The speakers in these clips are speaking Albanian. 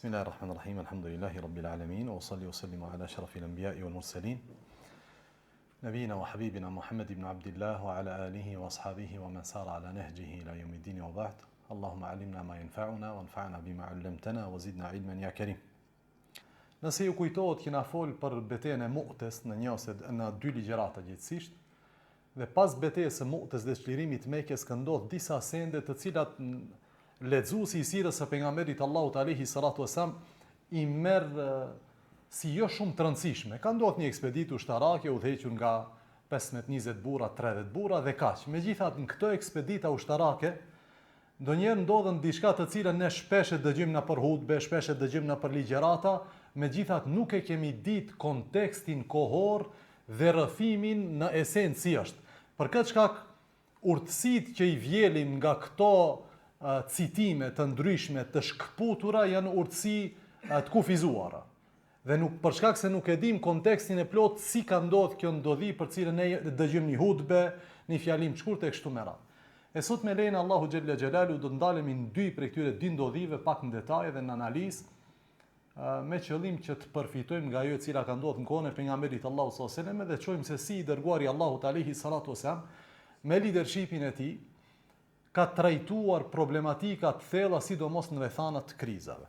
Bismillahirrahmanirrahim. Alhamdulillahi rabbil alamin. Wa salli wa sallimu ala ashrafil anbiya'i wal mursalin. Nabiyina wa habibina Muhammad ibn Abdullah wa ala alihi wa ashabihi wa man sara ala nahjihi ila yawmiddin wa ba'd. Allahumma allimna ma yanfa'una wanfa'na bima 'allamtana wa zidna ilman ya karim. Nëse ju kujtohet kena fol për betejën e Mu'tes në në dy ligjërata gjithsesisht, dhe pas betejës së Mu'tes dhe çlirimit të Mekës ka ndodhur disa sende të cilat lexuesi i sirës së pejgamberit Allahut alayhi salatu wasalam i merr si jo shumë të rëndësishme. Ka ndodhur një ekspeditë ushtarake udhëhequr nga 15-20 burra, 30 burra dhe kaq. Megjithatë në këto ekspedita ushtarake ndonjëherë ndodhen diçka të cilën ne shpesh e dëgjojmë në për hutbe, shpesh e dëgjojmë në për ligjërata, megjithatë nuk e kemi ditë kontekstin kohor dhe rrëfimin në esencë si është. Për këtë shkak urtësitë që i vjelim nga këto citime të ndryshme të shkëputura janë urtësi të kufizuara. Dhe nuk për shkak se nuk e dim kontekstin e plot si ka ndodhur kjo ndodhi për cilën ne dëgjojmë një hutbe, një fjalim të shkurtër e kështu me radhë. E sot me lejen Allahu xhella xhelalu do të ndalemi në dy prej këtyre dy ndodhive pak në detaj dhe në analizë, me qëllim që të përfitojmë nga ajo e cila ka ndodhur në kohën e pejgamberit Allahu sallallahu alaihi wasallam dhe të shohim se si i dërguari Allahut alayhi salatu wasallam me leadershipin e tij ka trajtuar problematika të thella sidomos në rrethana të krizave.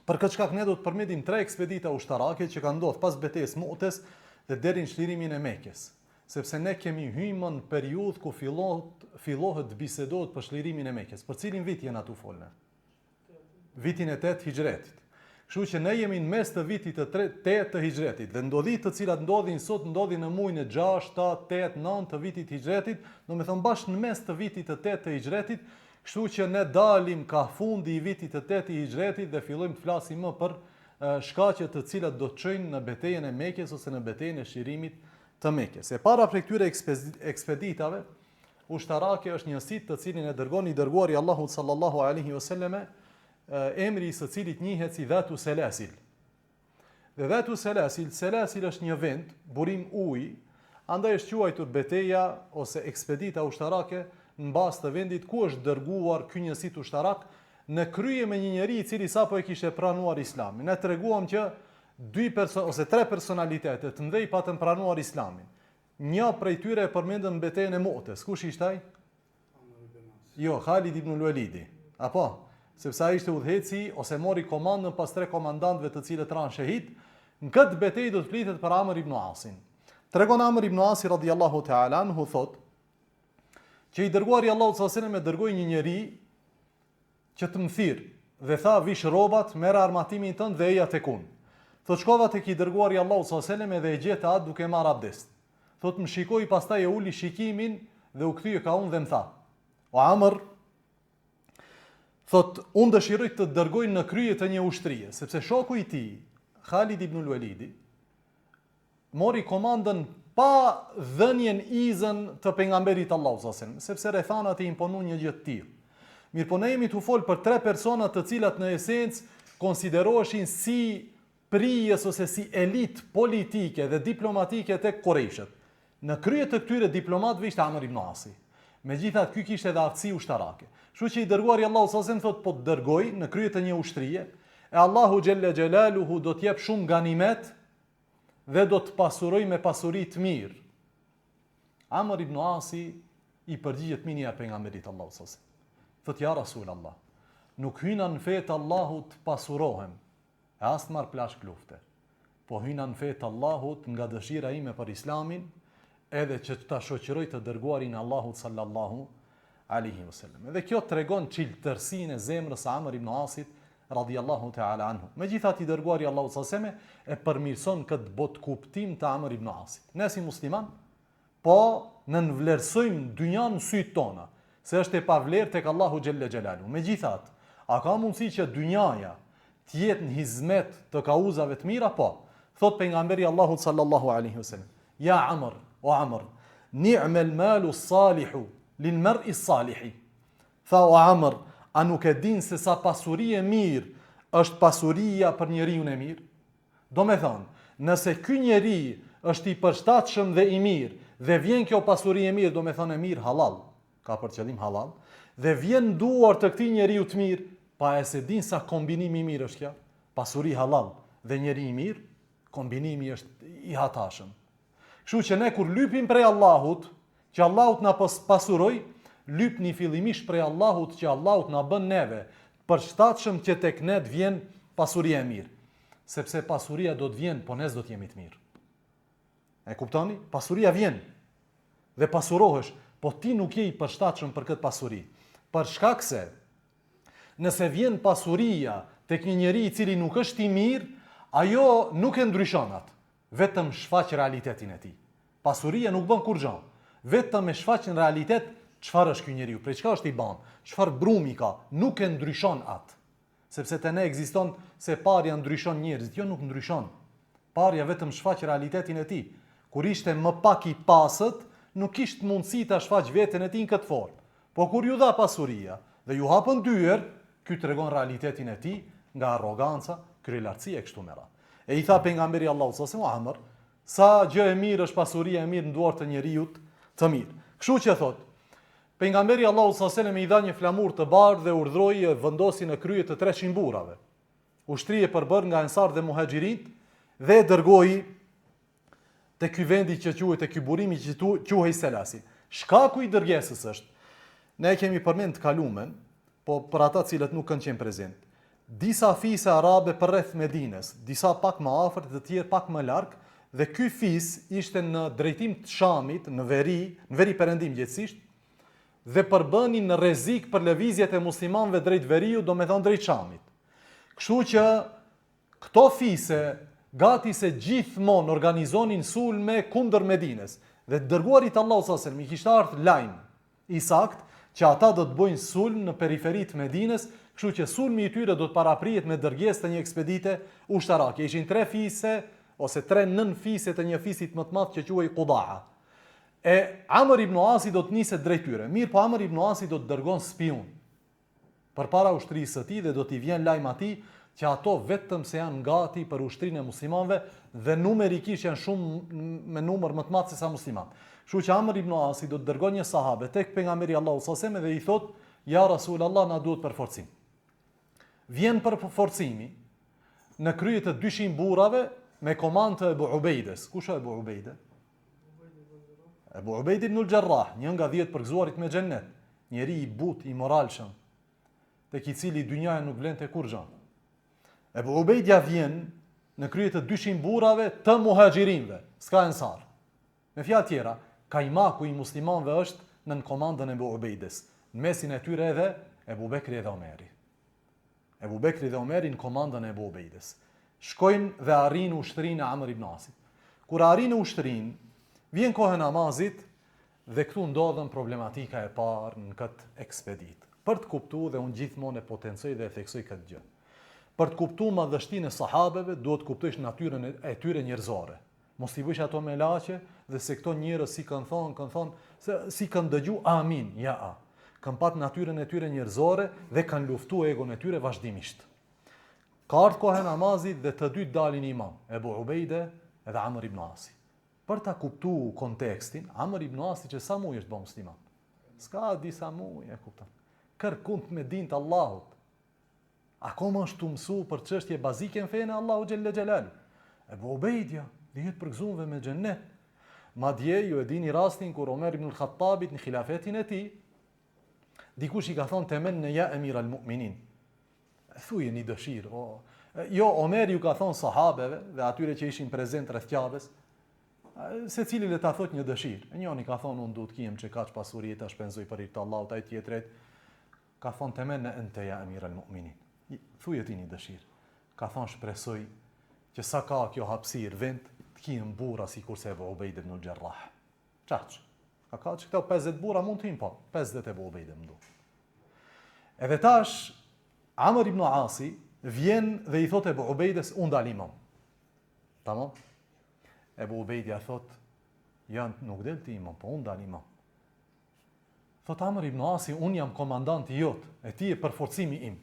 Për këtë shkak ne do të përmendim 3 ekspedita ushtarake që kanë ndodhur pas betejës Mu'tes dhe deri në çlirimin e Mekës, sepse ne kemi hyrë në periudhë ku fillohet të bisedohet për çlirimin e Mekës. Për cilin vit jena tu folne? Vitin e 8 Hijretit. Kështu që ne jemi në mes të vitit të 8 të Hijretit dhe ndodhit të cilat ndodhin sot ndodhin në muajin e 6, 7, 8, 9 të vitit Hijretit, domethënë bashkë në mes të vitit të 8 të Hijretit, kështu që ne dalim ka fundi i vitit të 8 të Hijretit dhe fillojmë të flasim më për shkaqet të cilat do të çojnë në betejën e Mekës ose në betejën e çlirimit të Mekës. E para prej këtyre ekspeditave ushtarake është një sit të cilin e dërgon i dërguari Allahu sallallahu alaihi wasallam, emri i së cilit njihet si Dhatu Selasil. Dhe Dhatu Selasil është një vend, burim uji, andaj është quajtur beteja ose ekspedita ushtarake në bazë të vendit ku është dërguar ky njësit ushtarak në krye me një njeri i cili sapo e kishte pranuar Islamin. Ne treguam që 3 personalitete të mëdhej patën pranuar Islamin. Një prej tyre e përmendën në betejën e Mu'tes. Kush ishte ai? Jo, Khalid ibn al-Walidi. Apo sepse ai ishte udhëheci ose mori komandën pas 3 komandantëve të cilët ranë shahid. Në këtë betejë do të flitet për Amr ibn Asin. Tregon Amr ibn Asi radhiyallahu ta'ala anhu thot që i dërguari Allahu sallallahu alaihi wasallam e dërgoi një njeri që të më thirr dhe tha vish rrobat, merr armatimin tënd dhe eja tek unë. Thot shkova tek i dërguari Allahu sallallahu alaihi wasallam dhe e gjeta atë duke marr abdest. Thot më shikoi pastaj e uli shikimin dhe u kthye ka unë dhe më tha: "O Amr, thot, unë dëshiroj të dërgoj në krye të një ushtrie, sepse shoku i tij, Khalid ibn al-Walidi, mori komandën pa dhënien izën të pejgamberit Allahu sallallahu alaihi wasallam, sepse rrethanat i imponuan një gjë të tillë. Mirpo ne jemi tu fol për 3 persona të cilat në esencë konsideroheshin si prijes ose si elit politike dhe diplomatike tek Qurayshët. Në krye të këtyre diplomatëve ishte Amr ibn Asi. Megjithatë ky kishte edhe aftësi ushtarake. Kështu që i dërguari Allahu sallallahu alaihi wasallam thot po të dërgoj në krye të një ushtrie, e Allahu xhella xhelaluhu do të jep shumë ganimet dhe do të pasuroj me pasuri të mirë. Amr ibn Asi i përgjigjet minia e pejgamberit Allahu sallallahu alaihi wasallam. Thot ja Rasulullah, nuk hyna në fetë Allahut pasurohem, e as të marr plashk lufte. Po hyna në fetë Allahut nga dëshira ime për Islamin, edhe që ta shoqëroj të dërguarin Allahut sallallahu alaihi wasallam. Dhe kjo tregon çiltërsinë e zemrës së Amr ibn Asit radhiyallahu ta'ala anhu. Megjithatë i dërguari Allahu sallallahu alaihi wasallam e përmirëson këtë bot kuptim të Amr ibn Asit. Ne si musliman, po në vlerësojmë dynjan në sytë tona, se është e pavlerë tek Allahu xhella xhelalu. Megjithatë, a ka mundësi që dynjaja të jetë në hizmet të kauzave të mira? Po. Thot pejgamberi Allahu sallallahu alaihi wasallam: "Ya Amr, o Amr, ni'mal malu salihu lil mar'i salihi." Tha o Amr, a nuk e din se sa pasuri e mirë është pasuria për njeriu e mirë? Do me thonë, nëse ky njeri është i përshtatshëm dhe i mirë, dhe vjen kjo pasuri e mirë, do me thonë e mirë halal, ka për qëllim halal, dhe vjen duar të këtij njeriu të mirë, pa e se din sa kombinimi i mirë është kja, pasuri halal dhe njeri i mirë, kombinimi është i hatashëm. Kështu që ne kur lypim prej Allahut, që Allahut na pasuroj, lypni fillimisht prej Allahut që Allahut na bën neve përshtatshëm që tek ne të vjen pasuria e mirë. Sepse pasuria do të vjen, po ne s'do të jemi të mirë. E kuptoni? Pasuria vjen dhe pasurohesh, po ti nuk je i përshtatshëm për këtë pasuri. Për shkak se nëse vjen pasuria tek një njeri i cili nuk është i mirë, ajo nuk e ndryshon atë, vetëm shfaq realitetin e tij. Pasuria nuk bën kur gjë, vetëm e shfaq në realitet çfarë është ky njeriu, prej çka është i ban, çfarë brumi ka, nuk e ndryshon atë. Sepse te ne ekziston se parja ndryshon njerëzit, jo nuk ndryshon. Parja vetëm shfaq realitetin e tij. Kur ishte më pak i pasët, nuk kishte mundësi ta shfaq veten e tij në këtë formë. Po kur ju dha pasuria dhe ju hapën dyer, ky tregon realitetin e tij nga arroganca, kryelartësia e kështu me radhë. E i tha pejgamberi Allahu sallallahu alaihi wasallam, sa gjë e mirë është pasuria e mirë në duart të njeriu të mirë. Kështu që thot, pejgamberi Allahu sallallahu alaihi wasallam i dha një flamur të bardhë dhe urdhroi vendosi në krye të 300 burrave. Ushtri e përbër nga ensar dhe muhaxhirit dhe dërgoi te ky vendi që quhet, te ky burimi që quhej Selasi. Shkaku i dërgesës është, ne kemi përmend të kalumen, po për ata cilët nuk kanë qenë prezent. Disa fise arabe përreth Medinës, disa pak më afër, të tjerë pak më larg, dhe ky fis ishte në drejtim të Shamit, në veri perëndim gjithsesi, dhe përbënin në rrezik për lëvizjet e muslimanëve drejt veriut, domethënë drejt Shamit. Kështu që këto fise gati se gjithmonë organizonin sulme kundër Medinës, dhe dërguarit Allahu sallallahu alaihi wasallam i kishte ardhur lajm i sakt që ata do të bëjnë sulm në periferitë të Medinës, kështu që sulmi i tyre do të paraprihet me dërgesë të një ekspedite ushtarake. Ishin 3 fise ose 3 nën fise të një fisit më të madh që quhej Qudaa. E Amr ibn Asi do të niset drejt tyre. Mirë, po Amr ibn Asi do të dërgon spion përpara ushtrisë së tij dhe do t'i vjen lajm atij që ato vetëm se janë gati për ushtrinë e muslimanëve dhe numerikisht janë shumë me numër më të madh se sa muslimanë. Kështu që Amr ibn Asi do të dërgon një sahabe tek pejgamberi Allahu sallallahu alaihi wasallam dhe i thot: "Ja Rasulullah, na duhet përforcim." Vjen për forcimi në krye të 200 burrave me komandë të Ebu Ubejdes. Kush është Ebu Ubejde? Ebu Ubejde ibn al-Jarrah, një nga 10 përgëzuarit me xhennet, njeri i butë, i moralshëm, tek i cili dynjaja nuk vlente kur gjë. Ebu Ubejdja vjen në krye të 200 burrave të muhaxhirinëve, s'ka ensar. Me fjalë tjera, kajmaku i muslimanëve është në komandën e Ebu Ubejdes. Në mesin e tyre edhe Ebu Bekri dhe Omeri. Ebu Bekri dhe Omeri në komandën e Ebu Ubejdes. Shkojnë dhe arrin ushtrinë e Amr ibn Asit. Kur arrin ushtrinë, vjen koha e namazit dhe këtu ndodhen problematika e parë në këtë ekspedit. Për të kuptuar, dhe unë gjithmonë e potencoj dhe e theksoj këtë gjë. Për të kuptuar madhështinë e sahabeve, duhet të kuptosh natyrën e tyre njerëzore. Mos i bësh ato me laçe dhe se këto njerëz si kanë thonë, si kanë dëgju amin, ja a. Kanë pat natyrën e tyre njerëzore dhe kanë luftuar egon e tyre vazhdimisht. Ka ardhur koha e namazit dhe të dy dalin imam, Ebu Ubejde edhe Amr ibn Asi. Për ta kuptuar kontekstin, Amr ibn Asi që sa muaj është bë musliman. S'ka disa muaj, e kupton. Kërkund me din të Allahut. Akoma është të mësu për çështje bazike në fenë Allahu xhelle xhelal. Ebu Ubejdja dihet përgëzuar me xhennet. Madje ju e dini rastin kur Omer ibn al-Khattabit në khilafetin e tij, dikush i ka thonë temen në ja emir al-mu'minin. Thuje një dëshirë. Jo, Omer ju ka thonë sahabeve dhe atyre që ishin prezent rreth Ka'bes, se cili le ta thot një dëshirë. E njëri ka thonë unë duhet kiem që kaq pasuri ta shpenzoj për hir të Allahut, ai tjetri ka thonë temen në ente ja emir al-mu'minin. Thuje ti një dëshirë. Ka thonë shpresoj që sa ka kjo hapësirë vend të kiem burra sikurse Ebu Ubejde ibn al-Jarrah. Çaq. Ka që këto 50 burra mund të hin po, 50 Ebu Ubejde më du. Edhe tash Amr ibn Asi vjen dhe i thot Ebu Ubejdes unë dal imam. Tamam? Ebu Ubejdja thot janë nuk del ti imam, po unë dal imam. Thot Amr ibn Asi unë jam komandanti jot, e ti e përforcimi im.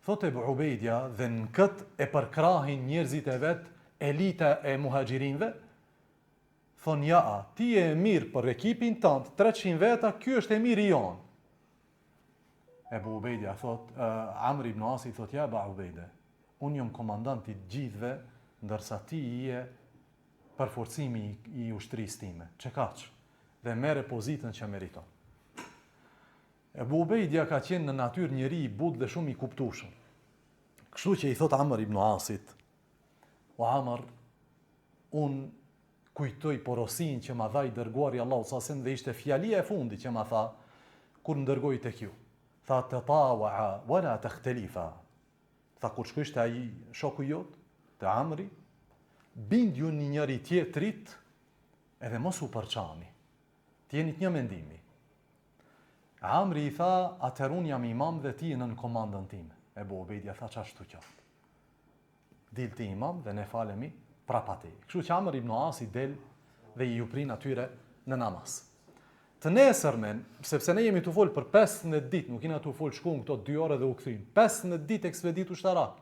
Thot Ebu Ubejdja dhe në këtë e përkrahin njerëzit e vet, elita e muhaxhirinëve, thon ja, ti e mirë për ekipin tënd, 300 veta, ky është e mirë i jon. Ebu Ubejdi thot, Amr ibn Asi thot, ja Aba Ubejde, unë jam komandant i gjithve, ndërsa ti je përforcimi i ushtrisë time. Çekaq. Dhe merre pozitën që meriton. Ebu Ubejdia ka qenë në natyrë njëri i butë dhe shumë i kuptueshëm. Kështu që i thot Amr ibn Asit, o Amr, unë kujtoj porosin që ma dha i dërguari Allahu sallallahu alaihi dhe ishte fjalia e fundit që ma tha kur më dërgoi tek ju. Tha tatawa wala takhtalifa. Tha kur shkojsh te ai shoku jot, te Amri, bindju një njëri tjetrit edhe mos u përçani. Të jeni të një mendimi. Amri i tha, atëherë unë jam imam dhe ti je nën komandën time. Ebu Ubejdia tha, çashtu qoftë. Dil ti imam dhe ne falemi prapa teje. Kështu që Amr ibn Asi del dhe i uprin atyre në namaz. Të nesërmen, sepse ne jemi të folë për 15 ditë, nuk kena të folë shkojnë këto 2 orë dhe u kthyn. 15 ditë ekspedit ushtarak.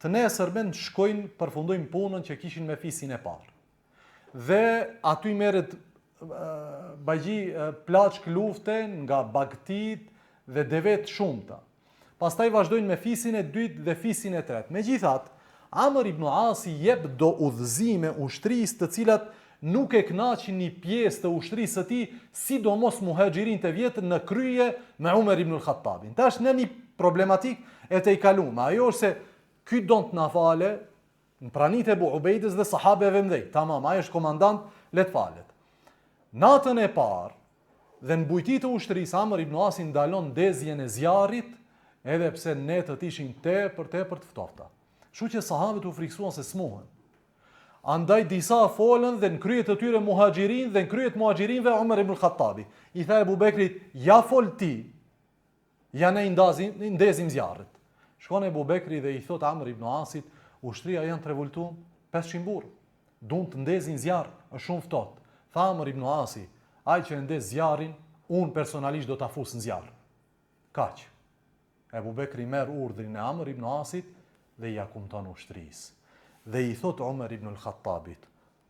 Të nesërmen shkojnë, përfundojnë punën që kishin me fisin e parë. Dhe aty merret bagji plaçk lufte nga bagtit dhe devet shumëta. Pastaj vazhdojnë me fisin e dytë dhe fisin e tretë. Megjithatë, Amr ibn Asi jep do udhëzime ushtrisë të cilat nuk e kënaqin një pjesë të ushtrisë së tij, sidomos muhaxhirin të vjetër në krye me Umar ibn al-Khattabin. Tash në një problematik e të i kaluam. Ajo është se ky don të na fale në pranitë e Ebu Ubejdes dhe sahabeve mëdhej. Tamam, ai është komandant, le të falet. Natën e parë dhe në bujti të ushtrisë Amr ibn Asi ndalon ndezjen e zjarrit, edhe pse netët ishin tepër të ftofta. Kështu që sahabët u friksuan se smuhen. Andaj disa folën dhe në kryet të tyre muhaxhirin dhe në kryet muhaxhirinve Umar ibn Khattabi. I tha Ebu Bekrit, ja fol ti, ja ne ndezim zjarrit. Shkon Ebu Bekri dhe i thot Amr ibn Asit, ushtria janë të revoltuar 500 burë. Duan të ndezin zjarr, është shumë ftohtë. Tha Amr ibn Asi, ai që ndez zjarrin, unë personalisht do ta fus në zjarr. Kaq. Ebu Bekri merr urdhrin e Amr ibn Asit dhe ja kumton ushtrisë. Dhe i thot Umar ibn al-Khattabit,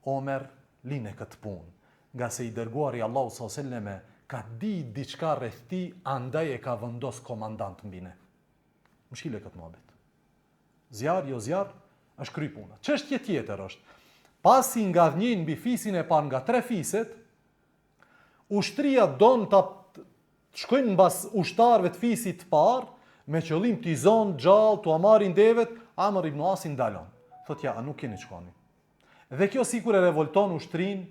Omer, line këtë punë, nga se i dërguari Allahu sallallahu alaihi wasallam ka di diçka rreth ti, andaj e ka vendos komandant mbi ne. Mshile këtë mohabet. Zjarr jo zjarr, është kry puna. Çështje tjetër është, pasi nga dhënien mbi fisin e parë nga 3 fiset, ushtria don ta shkojnë mbas ushtarëve të fisit të parë, me qëllim t'i zonë gjallë, t'u marrin devet, Amr ibn Asi ndalon. Thot ja, nuk keni shkoni. Dhe kjo sikur e revolton ushtrin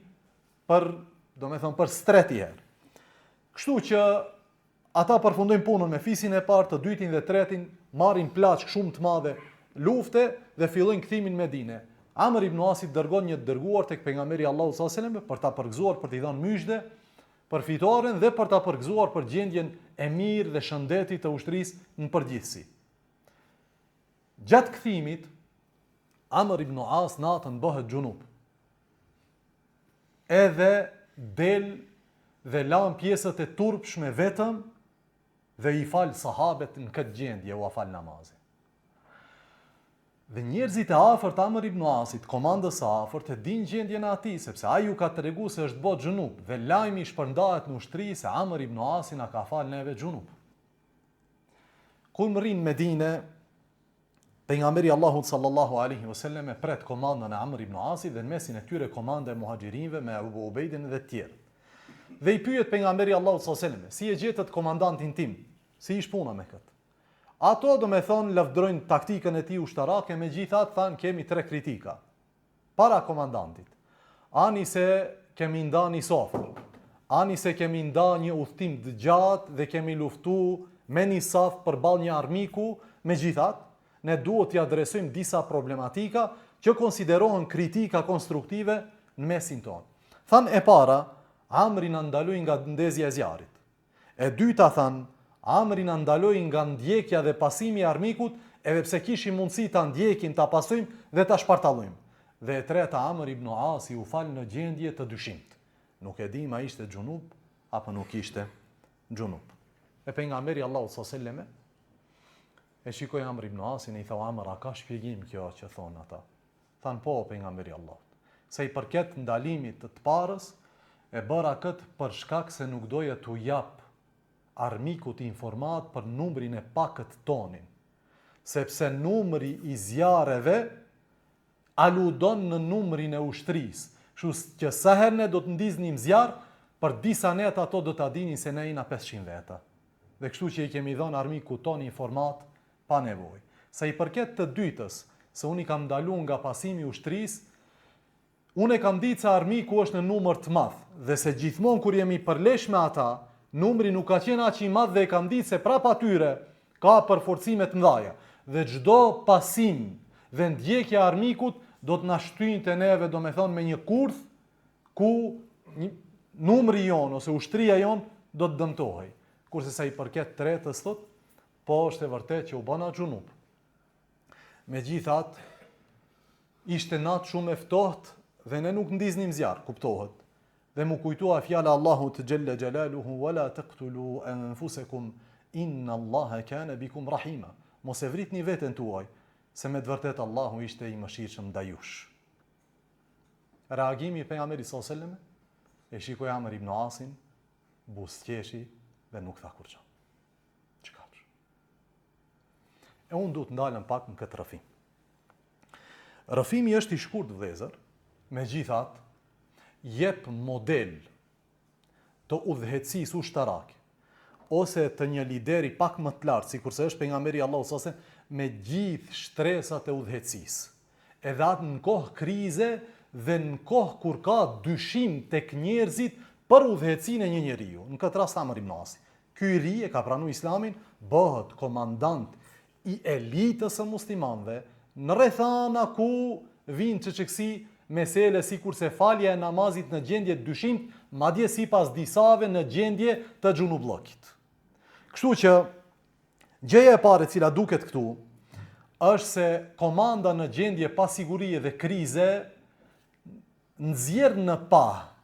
për streti herë. Kështu që ata përfundojnë punën me fisin e parë, të dytin dhe tretin, marrin plaçk shumë të madhe lufte dhe fillojnë kthimin në Medinë. Amr ibn Asi dërgon një dërguar tek pejgamberi Allahu sallallahu alaihi wasallam për ta përgëzuar, për t'i dhënë myshde për fitoren dhe për ta përgëzuar për gjendjen e mirë dhe shëndetit të ushtrisë në përgjithësi. Gjatë kthimit, Amr ibn As natën bëhet xhunub. Edhe del dhe lan pjesët e turpshme vetëm dhe i fal sahabet në këtë gjendje, u fal namazin. Dhe njerëzit e afërt Amr ibn Asit, komandës së afërt, e din gjendjen e atij, sepse ai ju ka treguar se është bë xhunub dhe lajmi shpërndahet në ushtri se Amr ibn Asi na ka fal neve xhunub. Kur më rrin në Medinë, pejgamberi Allahu sallallahu alaihi wasallam e pret komandën e Amr ibn Asit dhe në mesin e tyre komanda e muhaxhirinëve me Abu Ubejdin dhe të tjerë. Dhe i pyet pejgamberi Allahu sallallahu alaihi wasallam, si e gjetët komandantin tim? Si ish puna me këtë? Ato do me thonë lavdrojnë taktikën e tij ushtarake, megjithatë thanë kemi 3 kritika para komandantit. Ani se kemi nda një safër, ani se kemi nda një udhtim të gjatë dhe kemi luftu me një saf përballë një armiku, megjithatë ne duhet t'i adresojmë disa problematika që konsiderohen kritika konstruktive në mesin tonë. Thanë e para, Amri na ndaloi nga ndezja e zjarrit. E dyta thanë, Amri na ndaloi nga ndjekja dhe pasimi i armikut, edhe pse kishim mundësi ta ndjekim, ta pasojmë dhe ta shpartallojmë. Dhe e treta, Amr ibn Asi u fal në gjendje të dyshimt. Nuk e di ma ishte xhunub apo nuk ishte xhunub. E pejgamberi Allahu sallallahu alaihi wasallam e shikoi Amr ibn Asin e i tha Amr, a ka shpjegim kjo që thon ata? Than po pejgamberi Allahut. Se i përket ndalimit të parës, e bëra këtë për shkak se nuk doja t'u jap armikut informat për numrin e pakët tonin, sepse numri i zjarreve aludon në numrin e ushtrisë. Kështu që sa herë ne do të ndiznim zjarr, për disa net ato do ta dinin se ne jena 500 veta. Dhe kështu që i kemi dhënë armikut ton informat pa nevojë. Sa i përket të dytës, se unë i kam ndaluar nga pasimi i ushtrisë, unë e kam ditë se armiku është në numër të madh, dhe se gjithmonë kur jemi përlesh me ata, numri nuk ka qenë aq i madh, dhe e kam ditë se prapa atyre ka përforcime të mëdha. Dhe çdo pasim dhe ndjekja e armikut do të na shtynte neve, domethënë me një kurth ku numri jon ose ushtria jon do të dëmtohej. Kurse sa i përket tretës thot, po është e vërtet që u bëna xhunup. Megjithatë, ishte natë shumë e ftohtë dhe ne nuk ndiznim zjarr, kuptohet. Dhe mu kujtua fjala Allahut xhalla xjalaluhu wala taqtulu anfusakum inna Allaha kana bikum rahima. Mos e vritni veten tuaj, se me të vërtet Allahu ishte i mëshirshëm ndaj jush. Reagimi i pejgamberit sallallahu alajhi wasallam e shikoi Amr ibn Asin, buzëqeshi dhe nuk tha kurrë. Çka? E unë duhet të ndalem pak në këtë rrëfim. Rrëfimi është i shkurt vëllezër, megjithatë jep model të udhëheqësisë ushtarake ose të një lideri pak më të lartë, sikurse është pejgamberi Allahu sallallahu alajhi wasallam, me gjithë shtresat e udhëheqësisë. Edhe atë në kohë krize dhe në kohë kur ka dyshim tek njerëzit për udhëheqësinë e një njeriu. Në këtë rast Amr ibn Asi. Ky i ri e ka pranuar Islamin, bëhet komandant i elitës së muslimanëve në rrethana ku vijnë çeçëksi mesele sikurse falja e namazit në gjendje të dyshimit, madje sipas disave në gjendje të xhunullokit. Kështu që gjëja e parë e cila duket këtu është se komanda në gjendje pasigurie dhe krize nxjerr në pa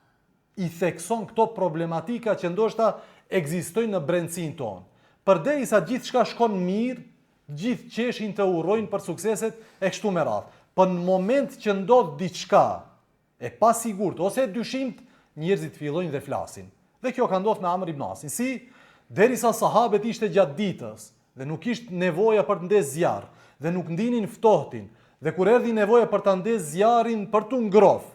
i thekson këto problematika që ndoshta ekzistojnë në brendsinë tonë. Përderisa gjithçka shkon mirë, gjithë qeshin të urrojnë për sukseset e kështu me radhë. Për në moment që ndodh diçka e pasigurt ose e dyshimt, njerëzit fillojnë dhe flasin. Dhe kjo ka ndodhur me Amr ibn Asin. Si derisa sahabët ishte gjatë ditës dhe nuk ishte nevoja për të ndezë zjarr dhe nuk ndinin ftohtin, dhe kur erdhi nevoja për ta ndezë zjarrin për tu ngrohtë,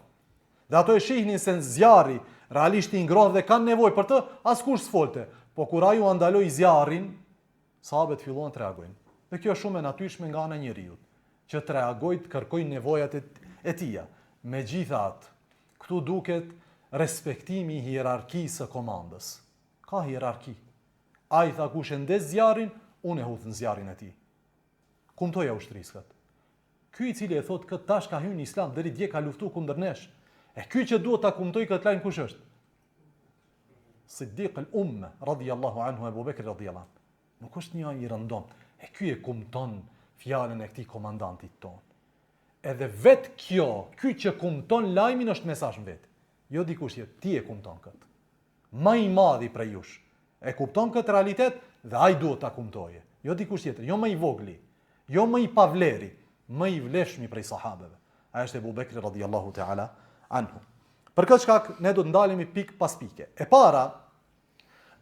dhe ato e shihnin se zjarri realisht i ngrohtë dhe kanë nevojë për të, askush s'folte. Po kur ai u ndaloi zjarrin, sahabët filluan të reagojnë. Dhe kjo është shumë e natyrshme nga ana e njeriu, që të reagojë, të kërkojnë nevojat e tij. Megjithatë, këtu duket respektimi i hierarkisë së komandës. Ka hierarki. Ai tha kush e ndez zjarrin, unë e hudh në zjarrin e tij. Kumtoja ushtrisë këtë. Ky i cili e thot këtë tash ka hyrë në Islam, deri dje ka luftuar kundër nesh. E ky që duhet ta kumtoj këtë lajm kush është? Siddiq al-Umma radiyallahu anhu, Abu Bekr radiyallahu anhu. Nuk është një i rëndom. E ky e kumton fjalën e këtij komandantit ton. Edhe vet kjo, ky që kumton lajmin është mesazh vetë. Jo dikush tjetër, ti e kumton këtë. Më i madhi prej jush e kupton këtë realitet dhe ai duhet ta kumtoje. Jo dikush tjetër, jo më i vogli, jo më i pavleri, më i vlefshmi prej sahabeve. Ai është Abu Bekri radhiyallahu ta'ala anhu. Për këtë shkak ne do të ndalemi pik pas pike. E para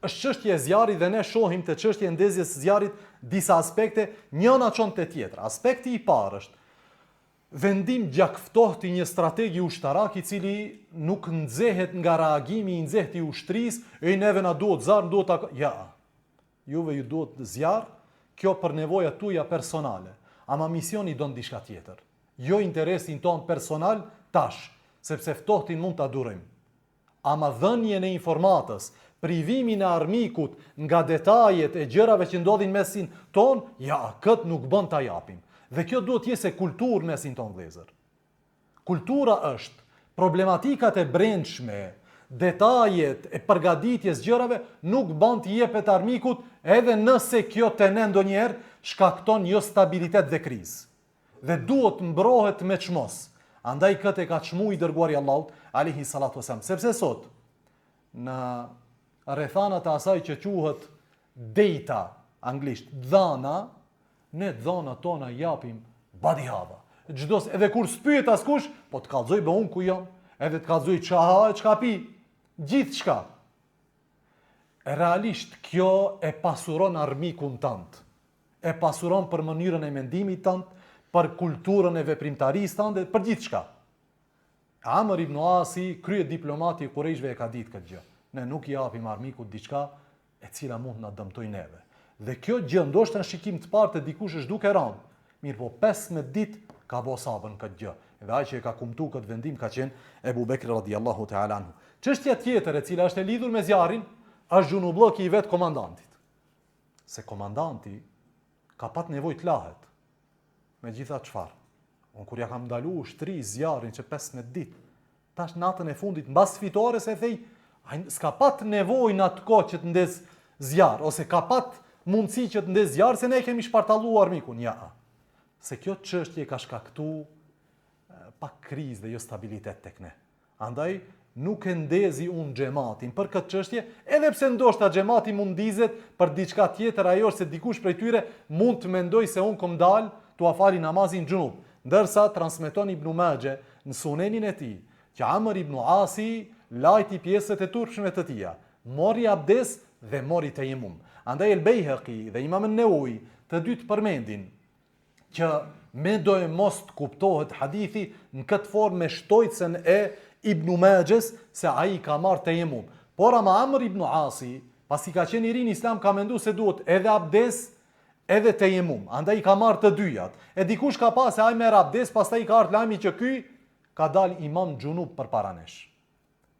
është çështja e zjarrit dhe ne shohim te çështja e ndezjes së zjarrit disa aspekte, njëna çon te tjetra. Aspekti i parë është vendim gjakftohti një strategi ushtarak i cili nuk nxehet nga reagimi i nxehtë i ushtrisë, e neve na duhet zjarr, duhet ta ja. Juve ju duhet zjarr, kjo për nevojat tuaja personale, ama misioni don diçka tjetër. Jo interesin ton personal tash, sepse ftohtin mund ta durojmë. Ama dhënien e informatës, privimin e armikut nga detajet e gjërave që ndodhin mesin ton, ja, kët nuk bën ta japim. Dhe kjo duhet jese kulturë mesin ton vëllezër. Kultura është problematikat e brendshme, detajet e përgatitjes gjërave nuk bën të jepet armikut, edhe nëse kjo të ne ndonjëherë shkakton jo stabilitet dhe krizë. Dhe duhet mbrohet me çmos. Andaj këtë e ka çmu i dërguari Allahut alayhi salatu wasalam, sepse sot në rrethanat e asaj që quhet data anglisht, dhana, ne dhana tona japim badihava. Edhe kur s'pyet askush, po të kallzoj be unë ku jam, edhe të kallzoj çka ha, çka pi, gjithçka. realisht kjo e pasuron armikun tënd. E pasuron për mënyrën e mendimit tënd, për kulturën e veprimtarisë tënde, për gjithçka. Amr ibn Asi, krye diplomati i Kurejshve, e ka ditë këtë gjë. Ne nuk i japim armikut diçka e cila mund na dëmtoj neve. Dhe kjo gjë ndoshta në shikim të parë të dikush është duke rënë. Mirë po 15 ditë ka bo sabën këtë gjë. Dhe ai që e ka kumtu këtë vendim ka qenë Ebu Bekri radiallahu ta'ala anhu. Çështja tjetër e cila është e lidhur me zjarrin është xhunullëki i vet komandantit. Se komandanti ka pat nevojë të lahet. Megjithatë çfarë? Unë kur ja kam ndalu ushtri zjarrin që 15 ditë, tash natën e fundit mbas fitores e thej, ai s'ka pat nevojë në atë kohë që të ndes zjarr, ose ka pat mundësi që të ndes zjarr se ne kemi shpartalluar armikun. Ja. Se kjo çështje ka shkaktuar pak krizë dhe jo stabilitet tek ne. Andaj nuk e ndezi unë xhamatin për këtë çështje, edhe pse ndoshta xhamati mund ndizet për diçka tjetër, ajo se dikush prej tyre mund të mendoj se unë kom dal tu afali namazin xhunub. Ndërsa transmeton Ibn Majah në sunenin e tij që Amr ibn Asi lajti pjesët e turpshme të tija, mori abdes dhe mori tejemum. Andaj El Bejheqi dhe Imam an-Nawawi të dytë përmendin që me do e mos të kuptohet hadithi në këtë formë me shtojtësen e Ibn Majahs se ai ka marrë tejemum. Por ama Amr ibn Asi, pasi ka qenë i ri në Islam, ka menduar se duhet edhe abdes edhe tejemum. Andaj ka marrë të dyjat. E dikush ka pas se ai merr abdes, pastaj ka ardhur lajmi që ky ka dal imam xhunub përpara nesh.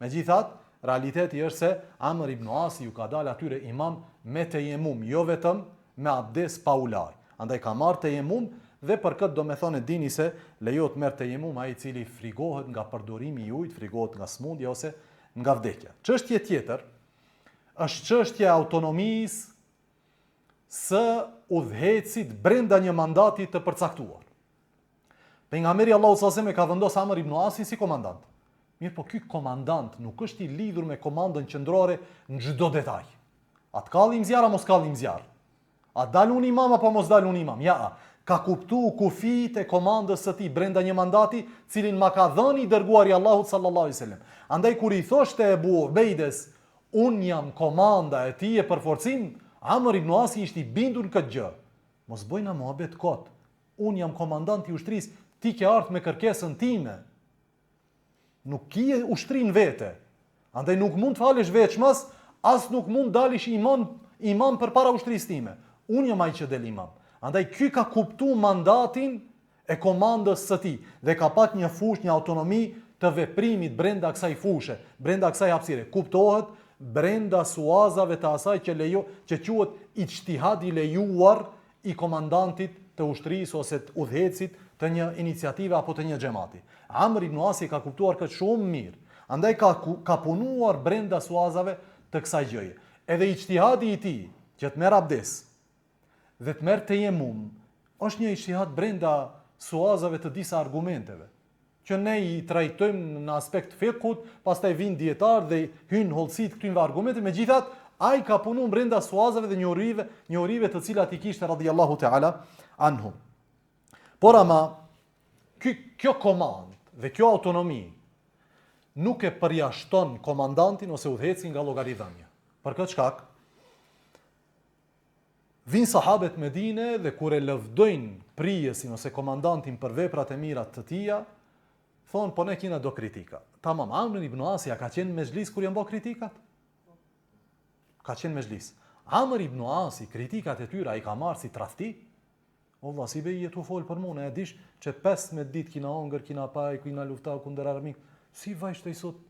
Megjithatë, realiteti është se Amr ibn Asi ju ka dal atyre imam me tejemum, jo vetëm me abdes pa ulaj. Andaj ka marrë tejemum dhe për këtë do me thonë dini se lejohet merr tejemum ai i cili frigohet nga përdorimi i ujit, frigohet nga smundja ose nga vdekja. Çështje tjetër është çështja e autonomisë së udhëhecit brenda një mandati të përcaktuar. Pejgamberi Allahu sallallahu alaihi wasallam ka vendosur Amr ibn Asin si komandant. Mirë po ky komandant nuk është i lidhur me komandën qendrore në çdo detaj. A të kallim zjarr apo mos kallim zjarr? A dal unë imam apo mos dal unë imam? Ja, ka kuptu kufit e komandës së tij brenda një mandati, cilin ma ka dhënë i dërguari Allahut sallallahu alaihi wasallam. Andaj kur i thoshte Ebu Ubejdes, un jam komanda e tij e përforcim, Amr ibn Asi ishte i bindur në këtë gjë. Mos bëjna muhabet kot. Un jam komandant i ushtrisë, ti ke ardhur me kërkesën time. Nuk ki ushtrin vete. Andaj nuk mund të falesh veçmas, as nuk mund dalish imam përpara ushtrisë time. Un jam ai që del imam. Andaj ky ka kuptuar mandatin e komandës së tij dhe ka pat një fushë, një autonomi të veprimit brenda kësaj fushë, brenda kësaj hapësire. Kuptohet brenda suazave të asaj që quhet ijtihad i lejuar i komandantit të ushtrisë ose të udhëhecit të një iniciative apo të një xhamati. Amr ibn Asi ka kuptuar këtë shumë mirë. Andaj ka punuar brenda suazave të kësaj gjëje. Edhe ijtihadi i tij që të merr abdes dhe të merr tejemum është një ijtihad brenda suazave të disa argumenteve që ne i trajtojmë në aspekt fikut, pastaj vin dietar dhe hyn hollësit këtyre argumenteve, megjithatë ai ka punuar brenda suazave dhe njohurive të cilat i kishte radhiyallahu ta'ala anhum. Por ama kjo komand dhe kjo autonomi nuk e përjashton komandantin ose udhëhecin nga llogaridhënia. Për këtë shkak vin sahabet Medine dhe kur e lëvdojnë prijesin ose komandantin për veprat e mira të tija, thonë, po ne kina do kritika. Tamam, Amr ibn Asi ka qenë në mezhlis kur janë bë kritikat? Ka qenë në mezhlis. Amr ibn Asi, kritikat e tyra i ka marrë si tradhti? Allah, si bej jetu fol për mua, e dish që 15 ditë kina hongër, kina paj, kina luftau kundër armik. Si vajshtë i sot?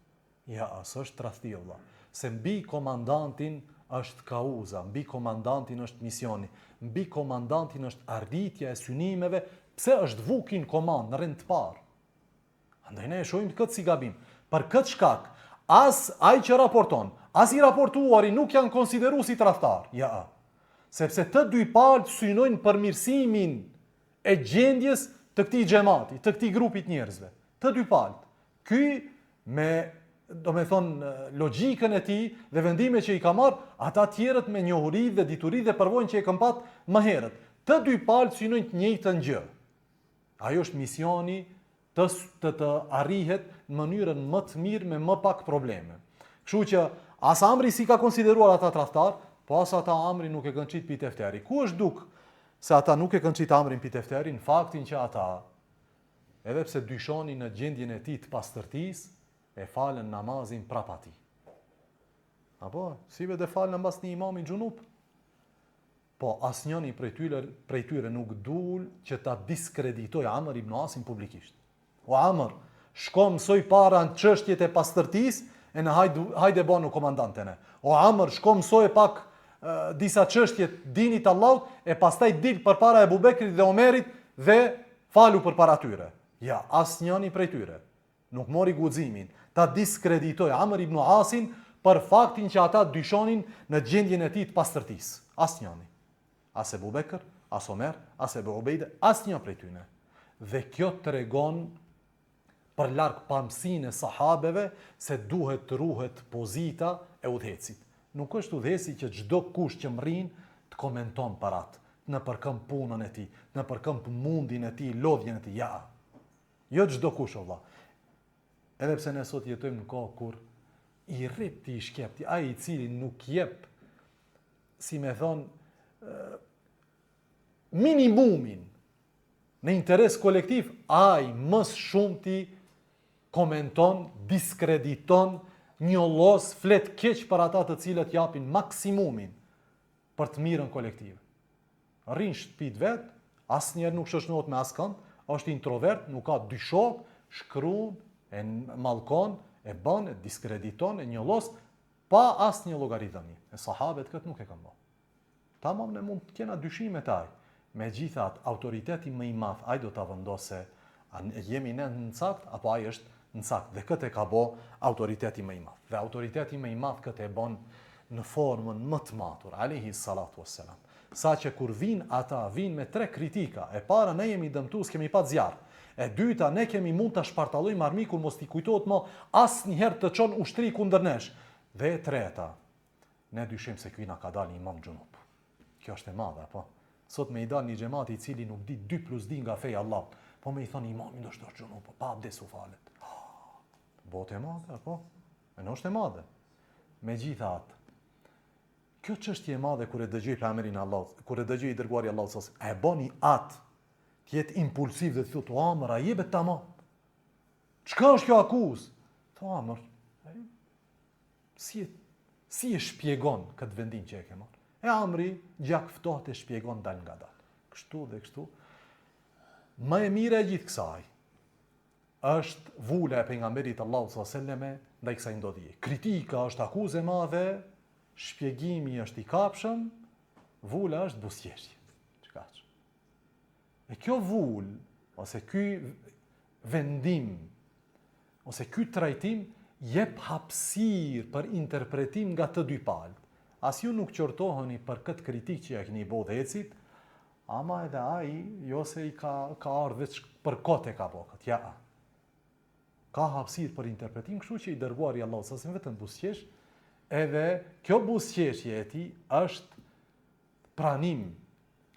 Ja, asë është tradhti, Allah. Se mbi komandantin është kauza, mbi komandantin është misioni, mbi komandantin është arritja e synimeve, pse është vukin komand në rend të parë. Andaj ne e shohim këtë si gabim. Për këtë shkak, as ai që raporton, as i raportuari nuk janë konsideruar si tradhtar. Ja. Sepse të dy palët synojnë përmirësimin e gjendjes të këtij xhamati, të këtij grupit njerëzve. Të dy palët. Ky me, do me thonë, logjikën e tij dhe vendime që i ka marrë, ata tjerët me njohuri dhe dituri dhe përvojën që e kanë pat më herët. Të dy palët synojnë të njëjtën gjë. Ajo është misioni të arrihet në mënyrën më të mirë me më pak probleme. Kështu që As Amri si ka konsideruar ata tradhtar, po as ata Amri nuk e kanë qit pi tefteri. Ku është duk se ata nuk e kanë qit Amrin pi tefteri, në faktin që ata, edhe pse dyshonin në gjendjen e tij të pastërtisë, e falën namazin prapa tij. Apo, si vetë falën mbas një imami xhunup. Po asnjëni prej tyre nuk dul që ta diskreditoj Amr ibn Asin publikisht. O Amr, shko mësoj para në çështjet e pastërtisë, e në hajde banu komandantene. O Amr, shko mësoj pak disa çështjet dinit Allahut, e pastaj dil përpara Ebu Bekrit dhe Omerit dhe falu përpara tyre. Ja, asnjëni prej tyre nuk mori guximin ta diskreditoj Amr ibn Asin për faktin që ata dyshonin në gjendjen e tij të pastërtisë. Asnjëni. As Ebu Bekr, as Omer, as Ebu Ubejde, asnjë prej tyre. Dhe kjo tregon për larg pamësinë e sahabeve se duhet të ruhet pozita e udhëhecit. Nuk është udhëheci që çdo kush që mrin të komenton para atë, në përkëmb punën e tij, në përkëmb mundin e tij, lodhjen e tij. Ja. Jo çdo kush valla. Edhe pse ne sot jetojmë në kohë kur i rrit ti i shkepti, ai i cili nuk jep, si me thon, minimumin në interes kolektiv, ai mës shumë ti komenton, diskrediton, njollos, flet keq për ata të cilët japin maksimumin për të mirën kolektive. Rrin shtëpit vet, asnjëherë nuk shoqërohet me askënd, është introvert, nuk ka dy shok, shkruan, e mallkon, e bën, e diskrediton, e njollos, pa asnjë llogaritëmi. E sahabët këtë nuk e kanë bërë. Tamam, ne mund të kena dyshime të ai. Megjithatë, autoriteti më i madh, ai do ta vendosë a jemi ne në sakt apo ai është në sakt. Dhe këtë e ka bë autoriteti më i madh. Dhe autoriteti më i madh këtë e bën në formën më të matur, alayhi salatu wassalam. Saqë kur vinë me 3 kritika. E para, ne jemi dëmtues, kemi pa zjarr. E dyta, ne kemi mund ta shpartallojmë armikun, mos t'i kujtohet më asnjëherë të çon ushtri kundër nesh. Dhe e treta, ne dyshim se ky na ka dalë imam xhunup. Kjo është e madhe, apo? Sot me i dal një xhamat i cili nuk di 2+2 nga feja Allah, po me i thon imami do të xhunup, pa abdes u falet. Botë e madhe, apo? E në është e madhe. Megjithatë, kjo çështje e madhe kur e dëgjoj pejgamberin Allah, kur e dëgjoj i dërguari Allah sallallahu alaihi wasallam, e boni atë të jetë impulsiv dhe të thotë, "O Amr, a jepet tamam? Çka është kjo akuzë?" Tho Amr, si e shpjegon këtë vendim që e ke marrë? E Amri gjak ftohtë e shpjegon dal nga dal. Kështu dhe kështu. Më e mire e gjithë kësaj është vula e pejgamberit Allahu sallallahu alaihi wasallam ndaj kësaj ndodhie. Kritika është akuzë e madhe, shpjegimi është i kapshëm, vula është buzëqeshje. Çka? E kjo vul, ose ky vendim, ose ky trajtim jep hapësirë për interpretim nga të dy palët. As ju nuk qortoheni për këtë kritikë që ja keni bërë udhëhecit, ama edhe ai jo se i ka ardhur veç për kote ka bokët. Ja. Ka hapësirë për interpretim, kështu që i dërguari Allahu sallallahu alaihi wasallam vetëm buzëqesh, edhe kjo buzëqeshje e tij është pranim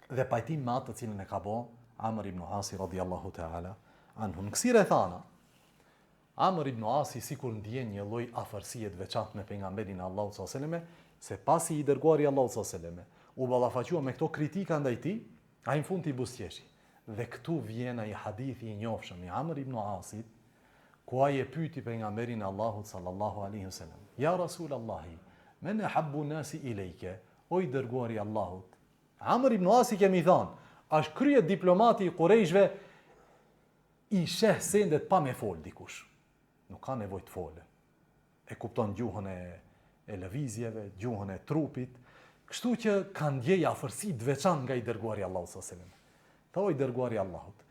dhe pajtim me atë të cilën e ka bërë Amr ibn Asi radhiyallahu ta'ala anhu. Në kësire thana, Amr ibn Asi sikur ndjen një lloj afërsie të veçantë me pejgamberin Allahu sallallahu alaihi wasallam, se pasi i dërguari Allahu sallallahu alaihi wasallam u ballafaqua me këto kritika ndaj tij, ai në fund i buzëqeshi. Dhe këtu vjen ai hadithi i njohshëm i Amr ibn Asit, ku ai e pyeti pejgamberin Allahu sallallahu alaihi wasallam, "Ya Rasulallahi, men ahabbu nasi ilayka?" O i dërguari i Allahut. Amr ibn Asi kemi thënë, është krye diplomati i Qurejshve, i sheh sendet pa me fol dikush. Nuk ka nevojë të fole. E kupton gjuhën e lëvizjeve, gjuhën e trupit, kështu që ka ndjej afërsi të veçantë nga i dërguari Allahu sallallahu alaihi wasallam. Tha i dërguari Allahut,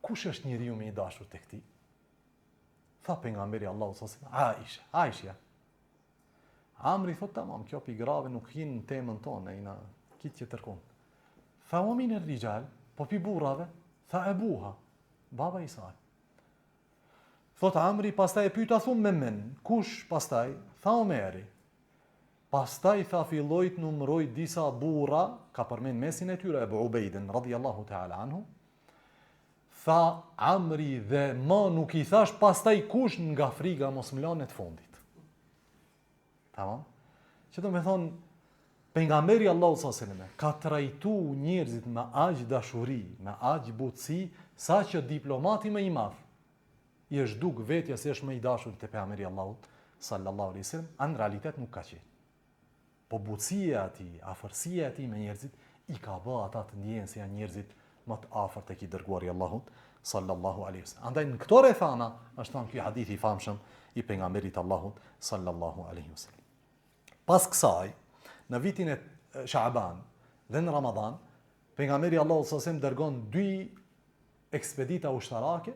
kush është njeriu më i dashur tek ti? Tha pejgamberi Allahu sallallahu alaihi wasallam, Aisha. Amri thot tamam, kjo pi grave nuk hin në temën tonë, ina kitë që tërkon. Tha o min rijal, po pi burrave, tha Ebuha, baba i saj. Thot Amri, pastaj e pyeta thumë me men, kush pastaj? Tha Omeri. Pastaj tha filloi të numëroj disa burra, ka përmend mesin e tyre Ebu Ubejdin radhiyallahu ta'ala anhu. Tha Amri dhe më nuk i thash pastaj kush nga friga mos mlanet fundit. Tamam? Që do me thonë, pejgamberi Allahu sallallahu alaihi wasallam ka trajtu njerëzit me aq dashuri, me aq butësi, sa që diplomati më i madh i është duk vetja se është më i dashur te pejgamberi Allahut sallallahu alaihi wasallam, në realitet nuk ka qenë. Po butësia e tij, afërsia e tij me njerëzit i ka bë ata të ndjehen se janë njerëzit më të afërt tek i dërguari i Allahut sallallahu alaihi wasallam. Andaj në këto rrethana është thënë ky hadith i famshëm i pejgamberit Allahut sallallahu alaihi wasallam. Pas kësaj, në vitin e Shaaban dhe në Ramadan, pejgamberi Allahut sallallahu alaihi wasallam dërgon 2 ekspedita ushtarake,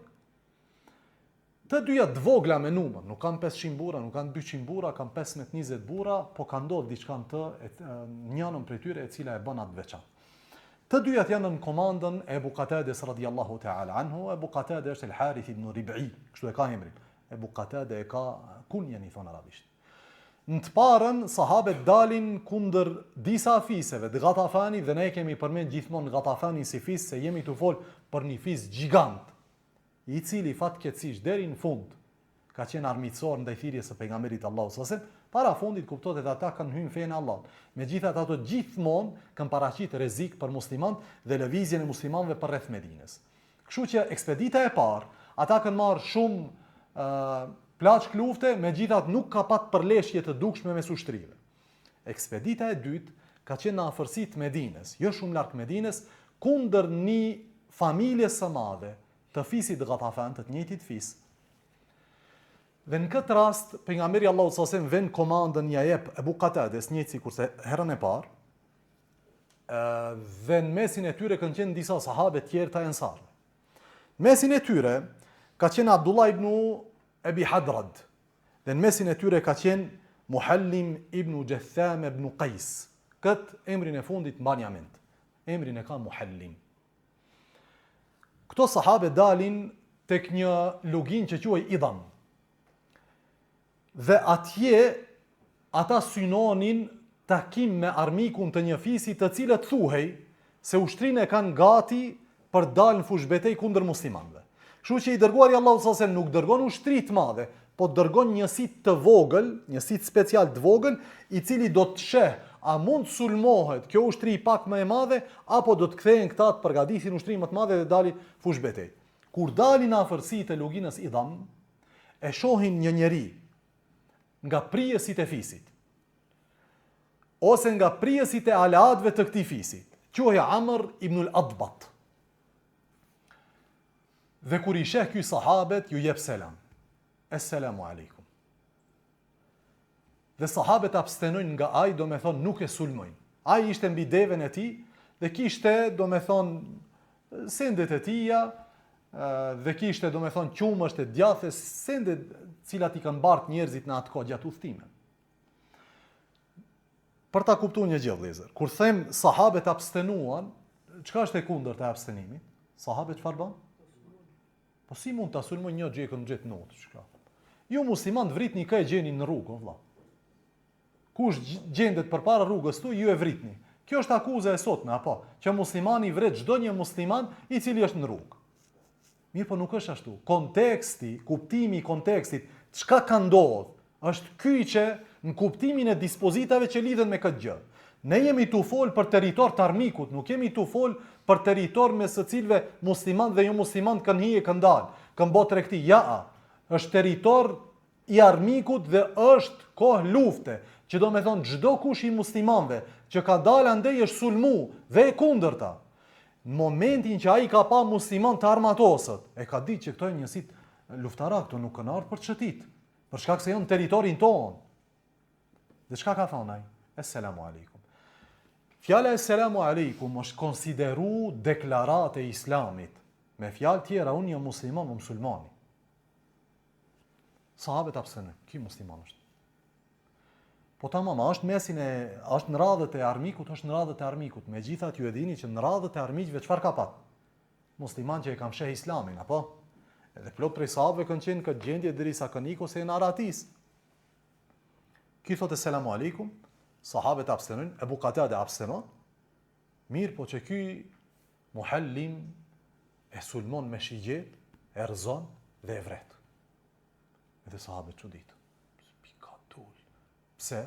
të dyja të vogla me numër, nuk kanë 500 burra, nuk kanë 200 burra, kanë 15-20 burra, po ka ndodhur diçka të njënën prej tyre e cila e bën atë veçantë. Të dyjat janë në komandën e Ebu Qatades radhiyallahu ta'ala anhu. Ebu Qatade është el-Harith ibn Rib'i, kështu e ka emrin. Ebu Qatade e ka kunjen i thon arabisht. Në të parën, sahabet dalin kundër disa fiseve, të Ghatafani, dhe ne kemi përmend gjithmonë Ghatafani si fis, se jemi të folë për një fis gjigant, i cili fatkeqësisht deri në fund ka qenë armiqësor ndaj thirrjes së pejgamberit Allahu sallallahu alaihi wasallam, para fundit kuptohet se ata kanë hyrë në fenë e Allahut. Megjithatë ato gjithmonë kanë paraqit rrezik për muslimanët dhe lëvizjen e muslimanëve përreth Medinës. Kështu që ekspedita e parë, ata kanë marrë shumë plaçk lufte, megjithatë nuk ka pat përleshje të dukshme mes ushtrive. Ekspedita e dytë ka qenë në afërsitë të Medinës, jo shumë larg Medinës, kundër një familje së madhe të fisit Ghatafan, të njëjtit fis. Dhe në këtë rast, pejgamberi Allahu sallallahu alaihi wasallam vën komandën ja jep Ebu Qatades, njëjtë sikurse herën e parë. Dhe në mesin e tyre kanë qenë disa sahabe të tjerë të ensarëve. Në mesin e tyre ka qenë Abdullah ibn Abi Hadrad, dhe në mesin e tyre ka qenë Muhallim ibn Jatham ibn Qais. Këtë emrin e fundit mbani mend. Emrin e ka Muhallim. Këto sahabe dalin tek një lugin që quhej Idam. Dhe atje ata synonin takim me armikun të një fisi të cilët thuhej se ushtrinë e kanë gati për dalë në fushbetej kundër muslimanëve. Kështu që i dërguari Allahu sallallahu alaihi wasallam nuk dërgon ushtri të madhe, po dërgon njësi të vogël, njësi special të vogël, i cili do të sheh a mund të sulmohet kjo ushtri pak më e madhe, apo do të kthehen këta të përgatisin ushtrinë më të madhe dhe dalin fushbetej. Kur dalin në afërsitë e luginës Idam, e shohin një njeri nga prijësit e fisit, ose nga prijësit e alatëve të këtij fisit, quhej Amr ibn al-Adbat. Dhe kur i sheh ky sahabet, ju jep selam. Esselamu alaikum. Dhe sahabet abstenojnë nga ai, do me thonë nuk e sulmojnë. Ai ishte mbi devën e tij dhe kishte, do me thonë, sendet e tija, dhe kishte, do me thonë, qumësht e djathe, sendet cilat i kanë bart njerëzit në atë kohë gjatë udhëtimeve. Për ta kuptuar një gjë vëllezër, kur them sahabet abstenuan, çka është e kundërt e abstenimit? Sahabet çfarë bën? Po si mund ta sulmojnë një gjë që në gjet notë, çka? Ju musliman vritni kë e gjeni në rrugë, vëlla. Kush gjendet përpara rrugës tu, ju e vritni. Kjo është akuza e sotme, apo? Që muslimani vret çdo një musliman i cili është në rrugë. Mirë, po nuk është ashtu. Konteksti, kuptimi i kontekstit, çka ka ndodhur, është ky që në kuptimin e dispozitave që lidhen me këtë gjë. Ne jemi tu fol për territor të armikut, nuk jemi tu fol për territor me së cilve musliman dhe jo musliman kanë hije kanë dalë, kanë bë tregti. Ja, është territor i armikut dhe është kohë lufte, që do me thonë çdo kush i muslimanëve që ka dalë andej është sulmu dhe e kundërta. Në momentin që ai ka pa musliman të armatosët, e ka ditë që këto janë njësit luftarak, këto nuk kanë ardhur për të çetit, për shkak se janë territorin tonë. Dhe çka ka thonë ai? Esselamu alaikum. Fjala Esselamu alaikum është konsideru deklarate e islamit. Me fjalë tjera, unë jam musliman, unë musulmani. Sahabet abstenojnë, ky musliman është. Po tamam, është në radhët e armikut, është në radhët e armikut. Megjithatë ju e dini që në radhët e armiqve çfarë ka pat? Musliman që e kanë fsheh islamin, apo? Edhe plot prej sahabëve kanë qenë këtë gjendje derisa kanë ikur se në Aratis. Ky thotë Selamu alaikum, sahabët abstenojnë, Ebu Qatade abstenon. Mirë, po që ky Muhallim e sulmon me shigjet, e rrezon dhe e vret. Edhe sahabët çuditë. Pse?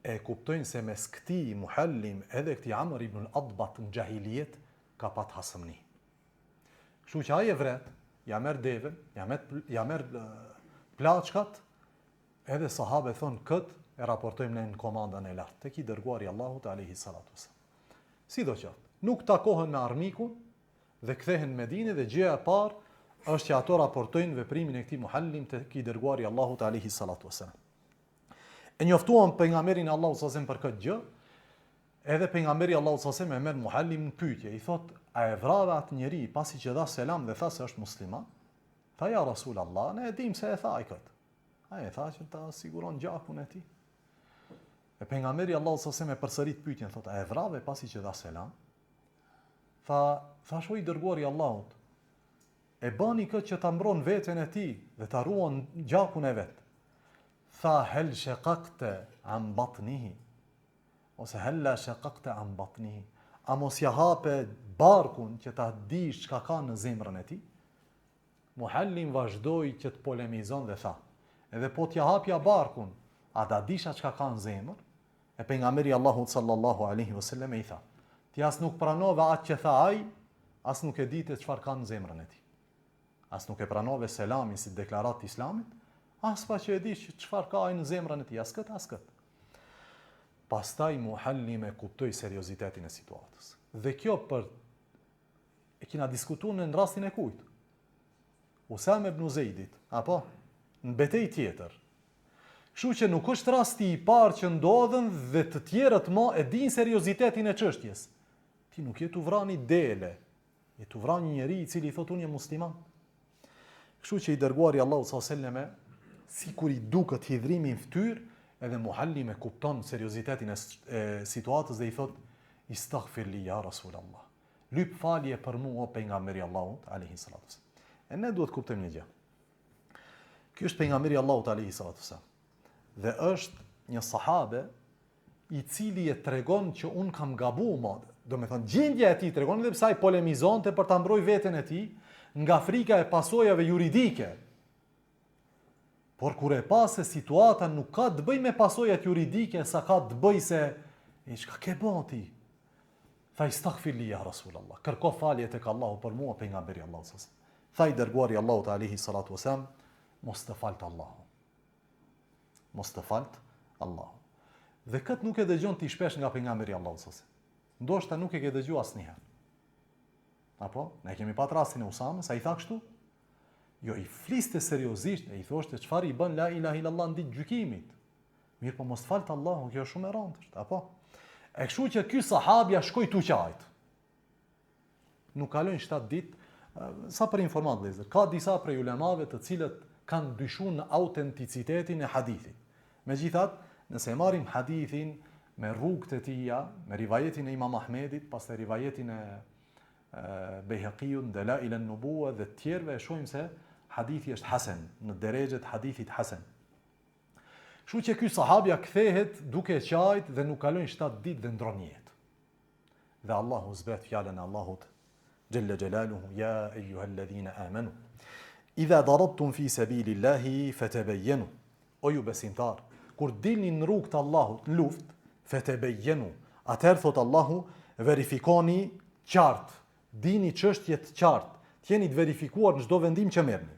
E kuptojnë se mes këtij Muhallim edhe këtij Amr ibn al-Adbat në gjahilijet ka pat hasëmni. Kështu që ai e vret, ja merr devën, ja merr plaçkat, edhe sahabët thonë këtë e raportojmë në komandën e lartë tek i dërguari Allahut alayhi salatu wasallam. Sidoqoftë, nuk takohen me armikun dhe kthehen në Medinë dhe gjëja e parë është që ato raportojnë veprimin e këtij Muhallim tek i dërguari Allahut alayhi salatu wasallam. E njoftuan pejgamberin Allahu sallallahu alaihi wasallam për këtë gjë, edhe pejgamberi Allahu sallallahu alaihi wasallam e merr Muhallim në pyetje, i thot: "A e vrave atë njeri pasi që dha selam dhe tha se është musliman?" Tha: "Ja Rasulullah, ne e dim se e tha ai këtë." Ai e tha që ta siguron gjakun e tij. E pejgamberi Allahu sallallahu alaihi wasallam e përsërit pyetjen, thot: "A e vrave pasi që dha selam?" Tha shoj dërguari i Allahut, e bani këtë që ta mbron veten e tij dhe ta ruan gjakun e vet. Tha: "Hel shaqaqta an batnihi?" Ose hella shaqaqta an batnihi. A mos ja hape barkun që ta dish çka ka në zemrën e tij? Muhallim vazhdoi që të polemizon dhe tha: "Edhe po t'ja hapja barkun, a da disha çka ka në zemër?" E pejgamberi Allahut sallallahu alaihi wasallam i tha: "Ti as nuk pranove atë që tha ai, as nuk e dite çfarë ka në zemrën e tij. As nuk e pranove selamin si deklaratë të Islamit, as pa që e dish çfarë ka ai në zemrën e tij, as këtë. Pastaj Muhallim e kuptoi seriozitetin e situatës. Dhe kjo e kena diskutuar në rastin e kujt? Usame ibn Zeidit, apo në betejë tjetër. Kështu që nuk është rasti i parë që ndodhen dhe të tjerët më e dinë seriozitetin e çështjes. Ti nuk je tu vrani dele, je tu vrani një njeri i cili thot unë jam musliman. Kështu që i dërguari Allahu sallallahu alaihi wasallam, sikur i duket hidhrimi në fytyrë, edhe Muhallim e kupton seriozitetin e situatës dhe i thot: "Istaghfir li ya Rasulullah." Lyp falje për mua o pejgamberi Allahut alayhi salatu wasallam. E ne duhet kuptojmë një gjë. Ky është pejgamberi Allahut alayhi salatu wasallam. Dhe është një sahabe i cili e tregon që un kam gabuar madje. Do me thënë, gjendja e tij tregon edhe pse ai polemizonte për ta mbrojtur veten e tij nga frika e pasojave juridike. Por kur e pa se situata nuk ka të bëj me pasojat juridike, sa ka të bëj se çka ke bën ti? Tha: "Istaghfir li ya Rasulullah." Kërko falje tek Allahu për mua pejgamberi Allahu sallallahu alaihi wasallam. Tha i dërguari Allahut alayhi salatu wasallam: "Mos të falt Allahu. Mos të falt Allahu." Dhe këtë nuk e dëgjon ti shpesh nga pejgamberi Allahu sallallahu alaihi wasallam. Ndoshta nuk e ke dëgjuar asnjëherë. Apo, ne kemi pat rastin e Usamës, ai tha kështu? Jo, i fliste seriozisht e i thoshte çfarë i bën la ilaha illallah në ditë gjykimit. Mirë, po mos të falt Allahu, kjo është shumë e rëndësishme, apo? E kështu që ky sahabja shkoi tu qajt. Nuk kalojnë 7 ditë, sa për informat vëllezër, ka disa prej ulemave të cilët kanë dyshuar në autenticitetin e hadithit. Megjithatë, nëse e marrim hadithin me rrugët e tija, me rivajetin e Imam Ahmedit, pastaj rivajetin e Bejhaqiut, Dalail an-Nubuwa dhe të tjerëve, e shohim se hadithi është hasan, në derexhet hadithit hasan. Kështu që ky sahabja kthehet duke qajt dhe nuk kalojnë 7 ditë dhe ndron jetë. Dhe Allahu zbret fjalën e Allahut Jalla Jalaluhu: "Ya ayyuhalladhina amanu idha darabtum fi sabilillahi fatabayyanu." O ju besimtar, kur dilni në rrugt të Allahut në luftë, fatabayyanu. Atëherë thot Allahu, verifikoni qartë, dini çështjet qartë, t'jeni të verifikuar në çdo vendim që merrni.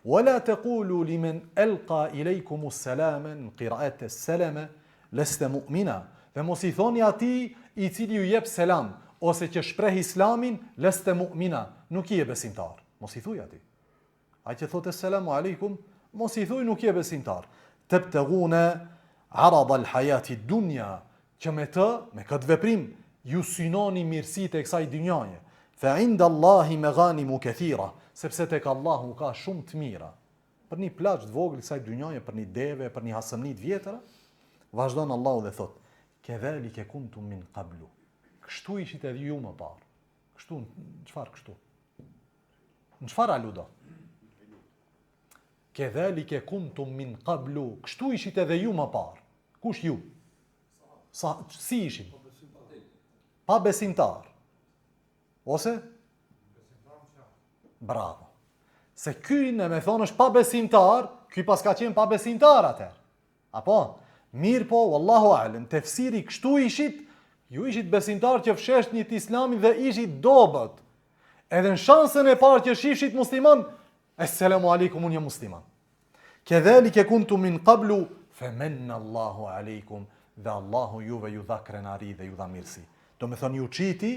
Wala taqulu liman alqa ilaykum as-salama, qira'at as-salama lasta mu'mina. Dhe mos i thoni atij i cili ju jep selam ose që shpreh islamin, lasta mu'mina, nuk je besimtar. Mos i thuaj atij. Ai që thotë selamu aleikum, mos i thuaj nuk je besimtar. Tabtaghuna 'arada al-hayati ad-dunya, që me këtë veprim ju synoni mirësitë e kësaj dynjaje. Fa inda Allahi maghanimu kathira, sepse tek Allahu ka shumë të mira. Për një plaç të vogël kësaj dynjaje, për një deve, për një hasëmni të vjetër, vazhdon Allahu dhe thot: "Kedhalika kuntum min qablu." Kështu ishit edhe ju më parë. Kështu, çfarë kështu? Në çfarë aludo? Kedhalika kuntum min qablu. Kështu ishit edhe ju më parë. Kush ju? Si ishin? Pa besimtar. Ose? Bravo. Se ky në me thonë është pa besimtar, ky pas ka qenë pa besimtar atër. Apo? Mirë po, wallahu alem, tefsiri kështu ishit, ju ishit besimtar që fsheshnit islamin dhe ishit dobët. Edhe në shansën e parë që shifshit musliman, Esselamu alaikum, unë jam musliman. Kedhalike kuntum min qablu, femenna Allahu alaikum, dhe Allahu juve ju dha krenari dhe ju dha mirësi. Do me thonë ju qiti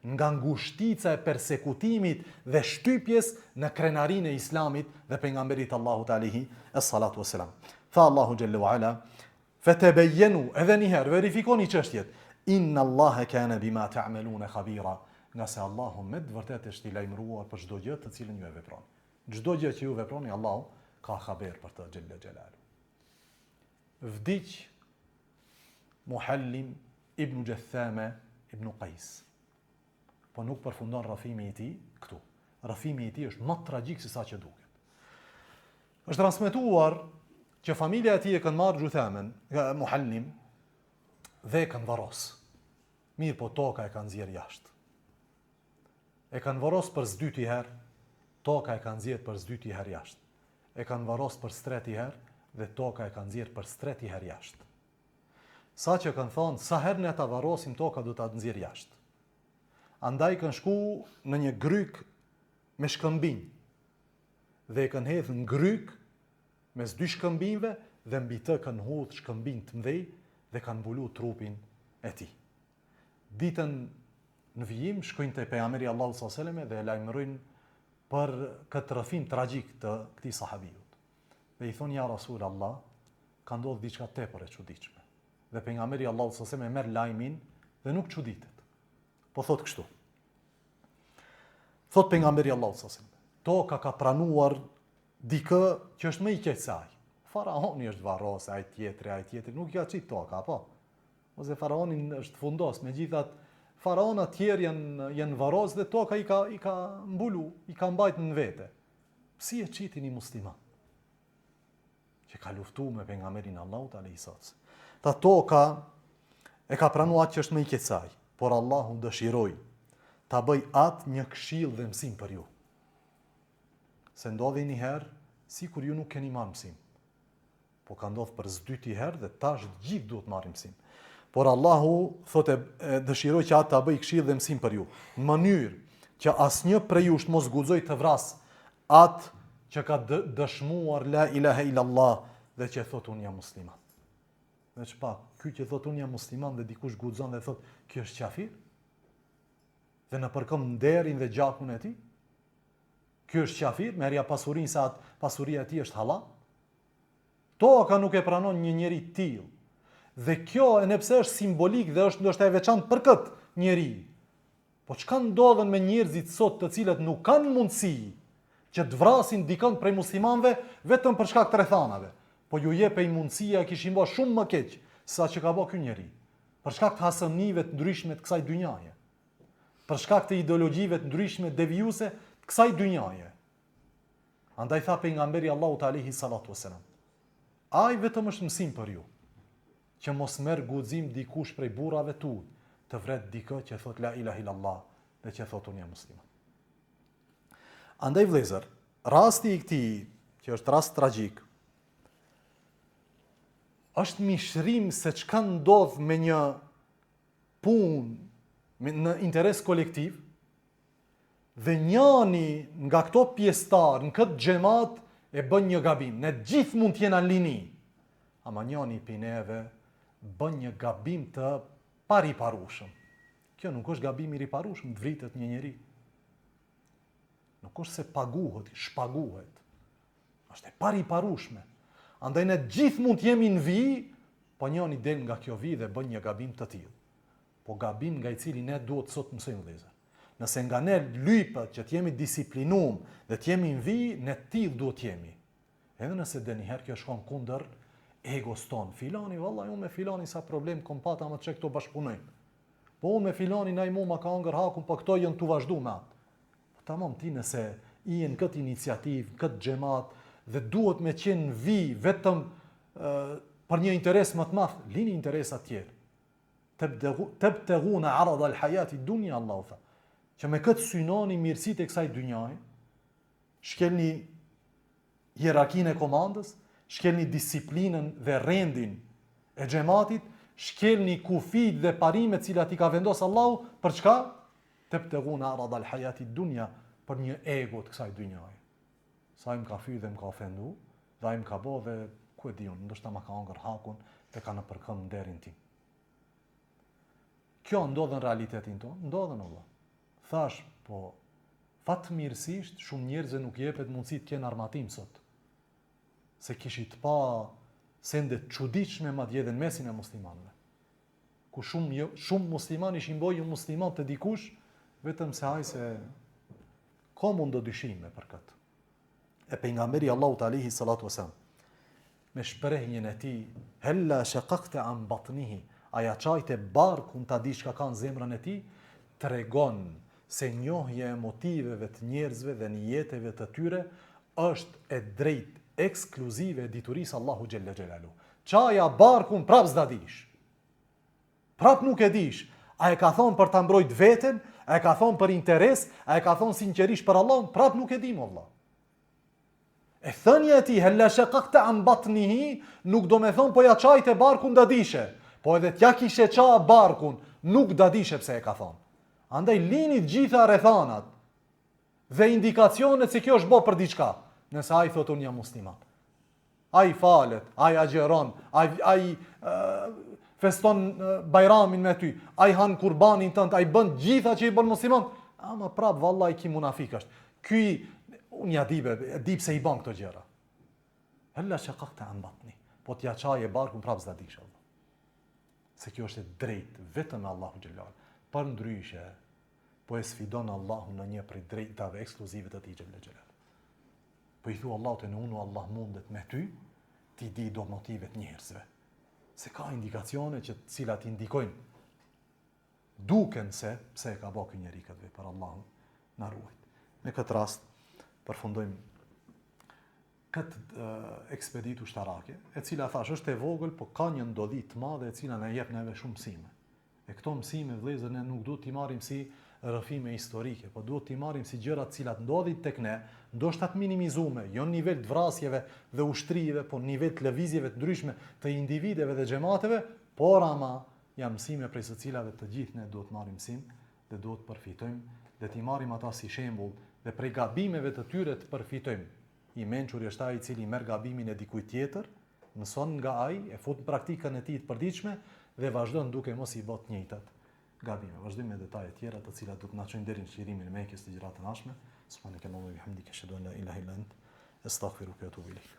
nga ngushtica e persekutimit dhe shtypjes në krenarin e islamit dhe pejgamberit Allahu alihi es-salatu wassalam. Tha Allahu xhallahu ala, fatebejenu, edhe njëherë verifikoni çështjet. Inna Allaha kana bima ta'maluna khabira. Nga se Allahu me të vërtet është i lajmëruar për çdo gjë të cilën ju e veproni. Çdo gjë që ju veproni, Allahu ka haber për të xhella xhelalu. Vdiq Muhallim ibn Jathama ibn Qais. Po nuk përfundon rrafimi i tij këtu. Rrafimi i tij është më tragjik se sa që duket. Është transmetuar që familja e tij e kanë marrë Juthamen, Muhallim, dhe e kanë varros. Mirë po toka e kanë nxjerr jashtë. E kanë varros për s'dyti herë, toka e kanë nxjerr për s'dyti herë jashtë. E kanë varros për s'treti herë dhe toka e kanë nxjerr për s'treti herë jashtë. Sa që kanë thonë, sa herë ne ta varrosim toka do ta nxjerr jashtë. Andaj kanë shku në një gryk me shkëmbinj dhe e kanë hedhë në gryk mes dy shkëmbinjve dhe mbi të kanë hodhë shkëmbinj të mëdhej dhe kanë mbulu trupin e tij. Ditën në vijim shkojnë te pejgamberi Allahu sallallahu alaihi wasallam dhe e lajmërojnë për këtë rrëfim tragjik të këtij sahabiut. Dhe i thonë, ja Rasulullah, ka ndodhur diçka tepër e çuditshme. Dhe pejgamberi Allahu sallallahu alaihi wasallam e merr lajmin dhe nuk çuditet. Po thot kështu. Thot pejgamberi Allahu sallallahu alaihi wasallam, toka ka pranuar dikë që është më i keq se ai. Faraoni është varros, ai tjetri, nuk i ka çit toka, apo? Ose faraoni është fundos, megjithatë faraonat tjerë janë varros dhe toka i ka mbulu, i ka mbajtur në vete. Si e qitin i musliman që ka luftuar me pejgamberin Allahut alayhi sallam. Ta toka e ka pranuar që është më i keq se ai, por Allahu dëshiroi ta bëj atë një këshill dhe mësim për ju. Se ndodhi një herë, sikur ju nuk keni marrë mësim. Po ka ndodhur për s'dyti herë dhe tash gjithë duhet marrim mësim. Por Allahu thotë dëshiroj që atë ta bëj këshill dhe mësim për ju, në mënyrë që asnjë prej jush mos guxoj të vras atë që ka dëshmuar la ilaha illallah dhe që thotë unë jam musliman. Dhe çpa, ky që thotë unë jam musliman dhe dikush guxon dhe thotë ky është kafir? Dhe në përkëm nderin dhe gjakun e tij? Ky është kafir, merrja pasurinë sa pasuria e tij është halal? Toka nuk e pranon një njeri të tillë. Dhe kjo e nëpse është simbolik dhe është ndoshta e veçantë për këtë njeri. Po çka ndodhen me njerëzit sot të cilët nuk kanë mundësi që të vrasin dikën prej muslimanëve vetëm për shkak të rrethanave. Po ju jepej mundësia kishin bërë shumë më keq se sa që ka bërë ky njeri. Për shkak të hasënive të ndryshme të kësaj dynjaje. Për shkak të ideologjive të ndryshme devijuese të kësaj dynjaje. Andaj tha pejgamberi Allahu alayhi salatu wasalam, ai vetëm është mësim për ju, që mos merr guxim dikush prej burrave tu të vret dikë që thot la ilaha illallah dhe që thot unë jam musliman. Andaj vëllezër, rasti i këtij, që është rast tragjik, është mishrim se çka ndodh me një punë në interes kolektiv dhe njani nga këto pjesëtar në këtë xhamat e bën një gabim. Ne gjithë mund të jena në lini, ama njani prej neve bën një gabim të pariparueshëm. Kjo nuk është gabim i riparueshëm, të vritet një njeri. Nuk është se paguhet, shpaguhet. Është e pariparueshme. Andaj ne gjithë mund të jemi në vijë, po njëri del nga kjo vijë dhe bën një gabim të tillë. Po gabim nga i cili ne duhet sot mësojmë vëllezër. Nëse nga ne lypet që të jemi disiplinuar dhe të jemi në vijë, ne të tillë duhet të jemi. Edhe nëse dëniherë kjo shkon kundër egos ton. Filani, vallahi unë me filani sa problem kom pata më çe këto bashkëpunojmë. Po unë me filani na i mua ka ëngër hakun, po këto janë tu vazhdu me atë. Po tamam ti nëse i në këtë iniciativë, këtë xhamat dhe duhet me qenë vi vetëm për një interes më të madh, lini interesa të tjerë. Tabtaghuna arad al-hayati dunya, Allahu tha. Që me këtë synoni mirësitë e kësaj dynjaje, shkelni hierarkinë e komandës, shkelni disiplinën dhe rendin e xhamatit, shkelni kufit dhe parimet cilat i ka vendosur Allahu për çka? Tabtaguna arada al-hayati dunya, për një ego të kësaj dynjaje. Sa im ka fyr dhe më ka ofendu, dhe im ka bo dhe ku e diun, ndoshta ma ka hangër hakun dhe ka në përkëm nderin tim. Kjo ndodhen realitetin tonë, ndodhen Allah. Thash, po fatmirësisht shumë njerëzve nuk jepet mundësi të kenë armatim sot. Se kishit pa sende të çuditshme madje edhe në mesin e muslimanëve. Ku shumë musliman ishin bojë musliman të dikush, vetëm se haj se ka mund do dyshime për këtë. E pejgamberi Allahut alayhi salatu wasalam me shprehjen e tij, hella shaqaqta an batnihi, aja çajte barkun ta di çka ka në zemrën e tij, tregon se njohja e motiveve të njerëzve dhe në jetëve të tyre është e drejtë ekskluzive e diturisë Allahu xhella xhelalu. Çaja barkun prap s'da dish. Prap nuk e dish. A e ka thonë për ta mbrojt veten, a e ka thonë për interes, a e ka thonë sinqerisht për Allahun, prap nuk e dim Allah. E thënia e tij hella shaqaqta an batnihi nuk do me thonë po ja çajte barkun da dishe, po edhe t'ja kishe qa barkun nuk da dishe pse e ka thonë. Andaj linit gjitha rrethanat dhe indikacionet se kjo është bo për diçka, nëse ai thot unë jam musliman. Ai falet, ai agjeron, ai feston bajramin me ty, ai han kurbanin tënd, ai bën gjitha që i bën musliman, ama prap vallahi ki munafik është. Ky unë ja di pse i bën këto gjëra. Hella shaqaqta an batni, po t'ja çaje barkun prap s'da dish Allah. Se kjo është e drejtë vetëm me Allahu xhelal. Për ndryshe, po e sfidon Allahu në një prej drejtave ekskluzive të tij xhelal. Po i thu Allahut e në unu Allah mundet me ty, ti di do motivet njerëzve. Se ka indikacione që cilat indikojnë duken se pse e ka bërë ky njeri këtë për Allahun na ruaj. Në këtë rast përfundojmë këtë ekspeditë ushtarake, e cila thash është e vogël, po ka një ndodhi të madhe e cila na jep neve shumë mësime. E këto mësime vëllezër ne nuk duhet t'i marrim si rrëfime historike, po duhet t'i marrim si gjëra të cilat ndodhin tek ne, ndoshta të minimizume, jo në nivel të vrasjeve dhe ushtrive, po në nivel të lëvizjeve të ndryshme të individeve dhe xhamateve, por ama janë mësime prej së cilave të gjithë ne duhet marrim mësim dhe duhet përfitojmë dhe t'i marrim ata si shembull dhe prej gabimeve të tyre të përfitojmë. I mençuri është ai i cili merr gabimin e dikujt tjetër, mëson nga ai, e fut në praktikën e tij të përditshme dhe vazhdon duke mos i bërë të njëjtat gabime. Vazhdojmë me detaje tjera të cilat do të na çojnë deri në shirimin e Mekës të gjërat të nashme. Subhanakallahumma wa bihamdika ashhadu an la ilaha illa ant astaghfiruka wa atubu ilaik.